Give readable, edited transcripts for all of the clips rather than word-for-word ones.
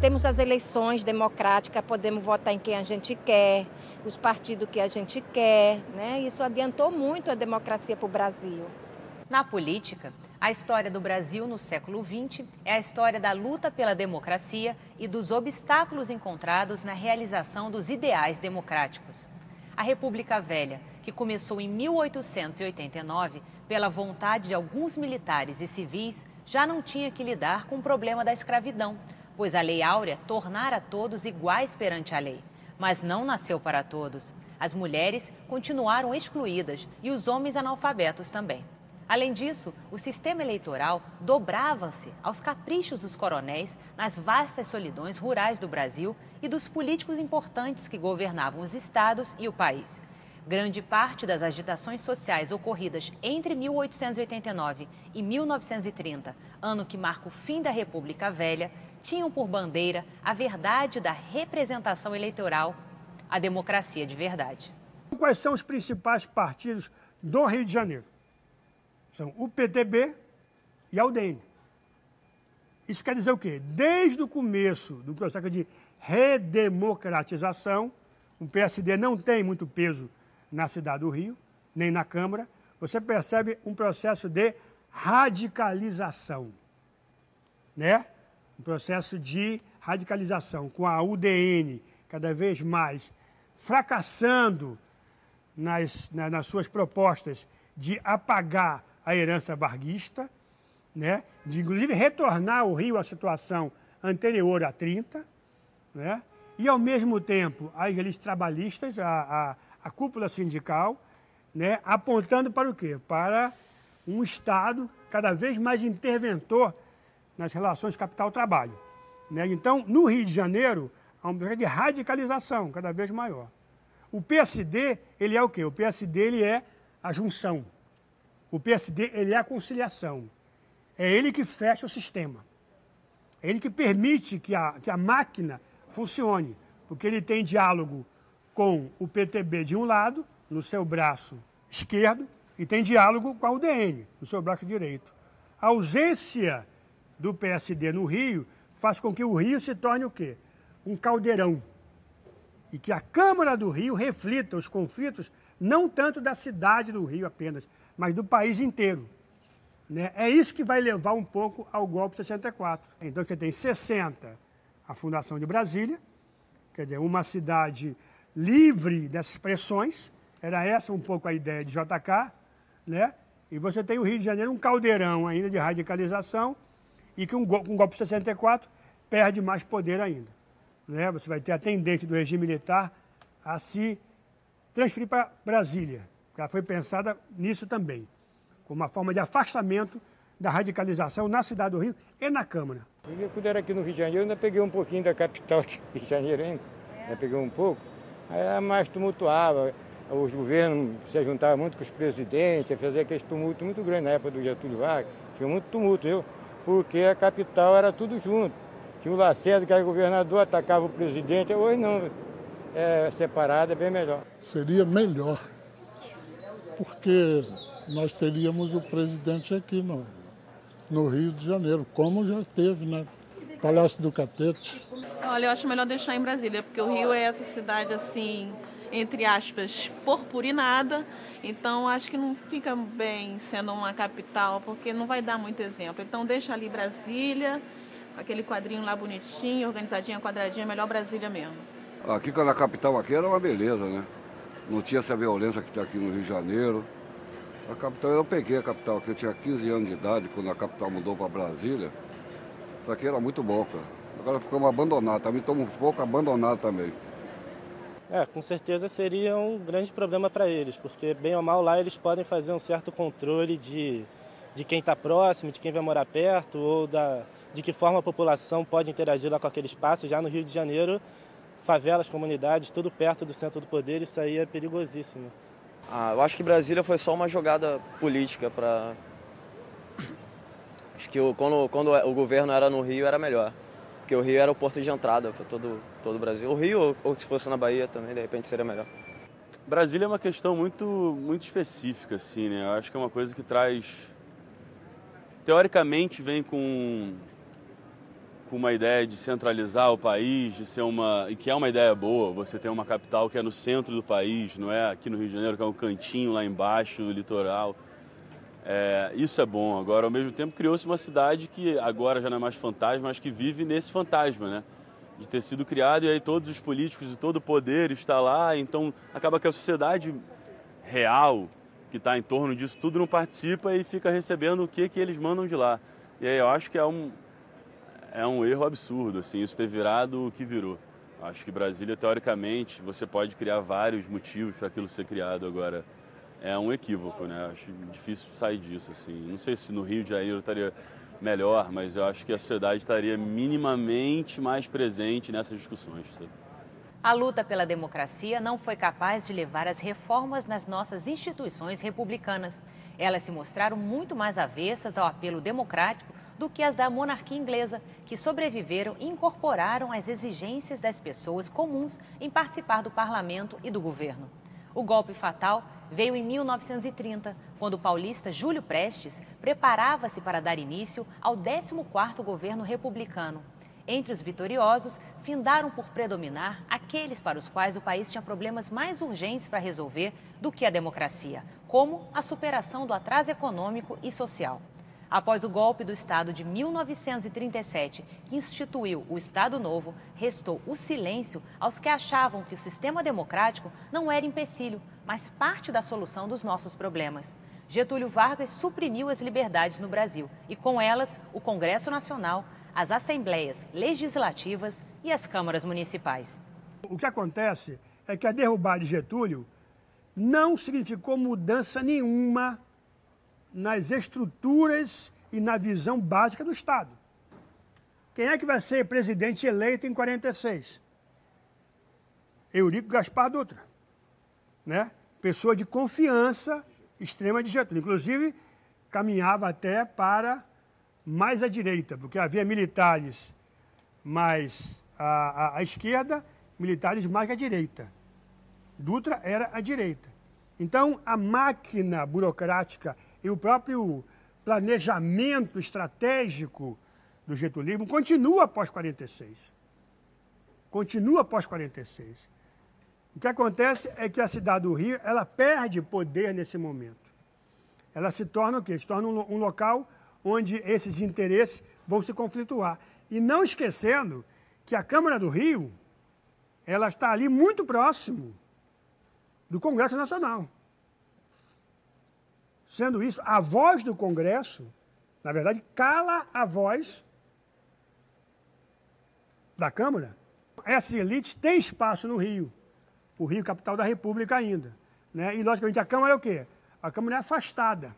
Temos as eleições democráticas, podemos votar em quem a gente quer, os partidos que a gente quer, né? Isso adiantou muito a democracia para o Brasil. Na política, a história do Brasil no século XX é a história da luta pela democracia e dos obstáculos encontrados na realização dos ideais democráticos. A República Velha, que começou em 1889 pela vontade de alguns militares e civis, já não tinha que lidar com o problema da escravidão, pois a Lei Áurea tornara todos iguais perante a lei. Mas não nasceu para todos. As mulheres continuaram excluídas e os homens analfabetos também. Além disso, o sistema eleitoral dobrava-se aos caprichos dos coronéis nas vastas solidões rurais do Brasil e dos políticos importantes que governavam os estados e o país. Grande parte das agitações sociais ocorridas entre 1889 e 1930, ano que marca o fim da República Velha, tinham por bandeira a verdade da representação eleitoral, a democracia de verdade. Quais são os principais partidos do Rio de Janeiro? São o PTB e a UDN. Isso quer dizer o quê? Desde o começo do processo de redemocratização, o PSD não tem muito peso na cidade do Rio, nem na Câmara, você percebe um processo de radicalização, né? Um processo de radicalização, com a UDN cada vez mais fracassando nas suas propostas de apagar a herança varguista, né? De inclusive retornar o Rio à situação anterior a 30, né? E ao mesmo tempo as elites trabalhistas, a cúpula sindical, né? Apontando para o quê? Para um Estado cada vez mais interventor nas relações capital-trabalho, né? Então, no Rio de Janeiro, há um processo de radicalização cada vez maior. O PSD, ele é o quê? O PSD, ele é a junção. O PSD, ele é a conciliação. É ele que fecha o sistema. É ele que permite que a máquina funcione, porque ele tem diálogo com o PTB de um lado, no seu braço esquerdo, e tem diálogo com a UDN, no seu braço direito. A ausência do PSD no Rio faz com que o Rio se torne o quê? Um caldeirão. E que a Câmara do Rio reflita os conflitos, não tanto da cidade do Rio apenas, mas do país inteiro, né? É isso que vai levar um pouco ao golpe de 64. Então, você tem 60, a fundação de Brasília, quer dizer, uma cidade livre dessas pressões, era essa um pouco a ideia de JK, né? E você tem o Rio de Janeiro, um caldeirão ainda de radicalização, e que um golpe de 64 perde mais poder ainda, né? Você vai ter a tendência do regime militar a se transferir para Brasília. Ela foi pensada nisso também, como uma forma de afastamento da radicalização na cidade do Rio e na Câmara. Quando era aqui no Rio de Janeiro, eu ainda peguei um pouquinho da capital aqui do Rio de Janeiro ainda, peguei um pouco, aí era mais tumultuava, os governos se juntavam muito com os presidentes, fazia aquele tumulto muito grande na época do Getúlio Vargas, tinha muito tumulto, porque a capital era tudo junto. Tinha o Lacerda, que era governador, atacava o presidente, hoje não, separado é bem melhor. Seria melhor, porque nós teríamos o presidente aqui no Rio de Janeiro, como já teve, né? Palácio do Catete. Olha, eu acho melhor deixar em Brasília, porque o Rio é essa cidade, assim, entre aspas, purpurinada, então acho que não fica bem sendo uma capital, porque não vai dar muito exemplo. Então deixa ali Brasília, aquele quadrinho lá bonitinho, organizadinho, quadradinho, melhor Brasília mesmo. Aqui, quando a capital aqui era uma beleza, né? Não tinha essa violência que tem aqui no Rio de Janeiro. A capital, eu peguei a capital aqui, eu tinha 15 anos de idade, quando a capital mudou para Brasília. Isso aqui era muito bom, cara. Agora ficamos abandonados, também estamos um pouco abandonados também. Com certeza seria um grande problema para eles, porque bem ou mal lá eles podem fazer um certo controle de quem está próximo, de quem vai morar perto, ou de que forma a população pode interagir lá com aquele espaço. Já no Rio de Janeiro, favelas, comunidades, tudo perto do centro do poder, isso aí é perigosíssimo. Eu acho que Brasília foi só uma jogada política para... Acho que quando o governo era no Rio era melhor, porque o Rio era o porto de entrada para todo o Brasil. O Rio, ou se fosse na Bahia também, de repente seria melhor. Brasília é uma questão muito específica, assim, né? Eu acho que é uma coisa que traz... Teoricamente vem com com uma ideia de centralizar o país, e que é uma ideia boa, você tem uma capital que é no centro do país, não é aqui no Rio de Janeiro, que é um cantinho lá embaixo, no litoral. Isso é bom. Agora, ao mesmo tempo, criou-se uma cidade que agora já não é mais fantasma, mas que vive nesse fantasma, né? De ter sido criado, e aí todos os políticos e todo o poder está lá, então acaba que a sociedade real que está em torno disso tudo não participa e fica recebendo o que eles mandam de lá. E aí eu acho que é um erro absurdo, assim, isso ter virado o que virou. Acho que Brasília, teoricamente, você pode criar vários motivos para aquilo ser criado. Agora, é um equívoco, né? Acho difícil sair disso, assim. Não sei se no Rio de Janeiro estaria melhor, mas eu acho que a sociedade estaria minimamente mais presente nessas discussões, sabe? A luta pela democracia não foi capaz de levar as reformas nas nossas instituições republicanas. Elas se mostraram muito mais avessas ao apelo democrático do que as da monarquia inglesa, que sobreviveram e incorporaram as exigências das pessoas comuns em participar do parlamento e do governo. O golpe fatal veio em 1930, quando o paulista Júlio Prestes preparava-se para dar início ao 14º governo republicano. Entre os vitoriosos, findaram por predominar aqueles para os quais o país tinha problemas mais urgentes para resolver do que a democracia, como a superação do atraso econômico e social. Após o golpe do Estado de 1937, que instituiu o Estado Novo, restou o silêncio aos que achavam que o sistema democrático não era empecilho, mas parte da solução dos nossos problemas. Getúlio Vargas suprimiu as liberdades no Brasil e, com elas, o Congresso Nacional, as assembleias legislativas e as câmaras municipais. O que acontece é que a derrubada de Getúlio não significou mudança nenhuma nas estruturas e na visão básica do Estado. Quem é que vai ser presidente eleito em 46? Eurico Gaspar Dutra, né? Pessoa de confiança extrema de Getúlio. Inclusive, caminhava até para mais à direita, porque havia militares mais à esquerda, militares mais à direita. Dutra era à direita. Então, a máquina burocrática e o próprio planejamento estratégico do getulismo continua após 46. Continua após 46. O que acontece é que a cidade do Rio, ela perde poder nesse momento. Ela se torna o quê? Se torna um local onde esses interesses vão se conflituar. E não esquecendo que a Câmara do Rio, ela está ali muito próximo do Congresso Nacional. Sendo isso, a voz do Congresso, na verdade, cala a voz da Câmara. Essas elites têm espaço no Rio, o Rio capital da República ainda, né? E, logicamente, a Câmara é o quê? A Câmara é afastada.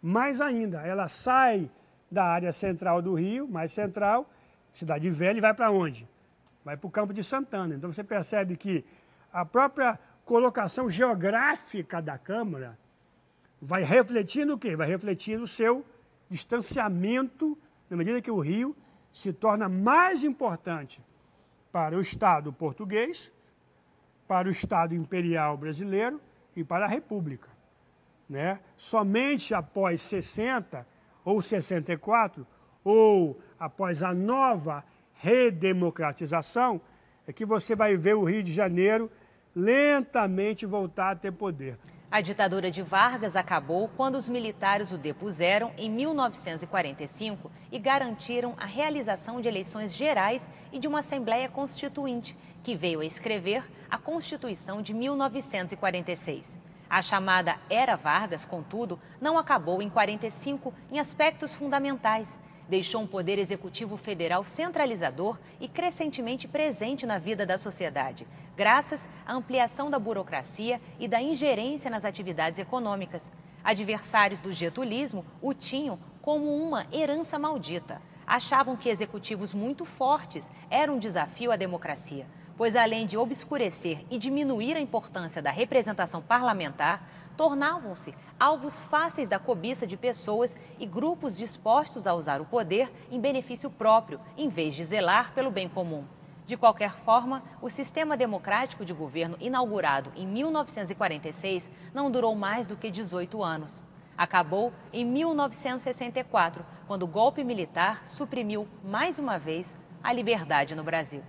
Mais ainda, ela sai da área central do Rio, mais central, Cidade Velha, e vai para onde? Vai para o Campo de Santana. Então, você percebe que a própria colocação geográfica da Câmara vai refletindo o quê? Vai refletindo o seu distanciamento, na medida que o Rio se torna mais importante para o Estado português, para o Estado imperial brasileiro e para a República, né? Somente após 60 ou 64, ou após a nova redemocratização, é que você vai ver o Rio de Janeiro lentamente voltar a ter poder. A ditadura de Vargas acabou quando os militares o depuseram em 1945 e garantiram a realização de eleições gerais e de uma Assembleia Constituinte, que veio a escrever a Constituição de 1946. A chamada Era Vargas, contudo, não acabou em 45 em aspectos fundamentais. Deixou um poder executivo federal centralizador e crescentemente presente na vida da sociedade, graças à ampliação da burocracia e da ingerência nas atividades econômicas. Adversários do getulismo o tinham como uma herança maldita. Achavam que executivos muito fortes eram um desafio à democracia, pois além de obscurecer e diminuir a importância da representação parlamentar, tornavam-se alvos fáceis da cobiça de pessoas e grupos dispostos a usar o poder em benefício próprio, em vez de zelar pelo bem comum. De qualquer forma, o sistema democrático de governo inaugurado em 1946 não durou mais do que 18 anos. Acabou em 1964, quando o golpe militar suprimiu, mais uma vez, a liberdade no Brasil.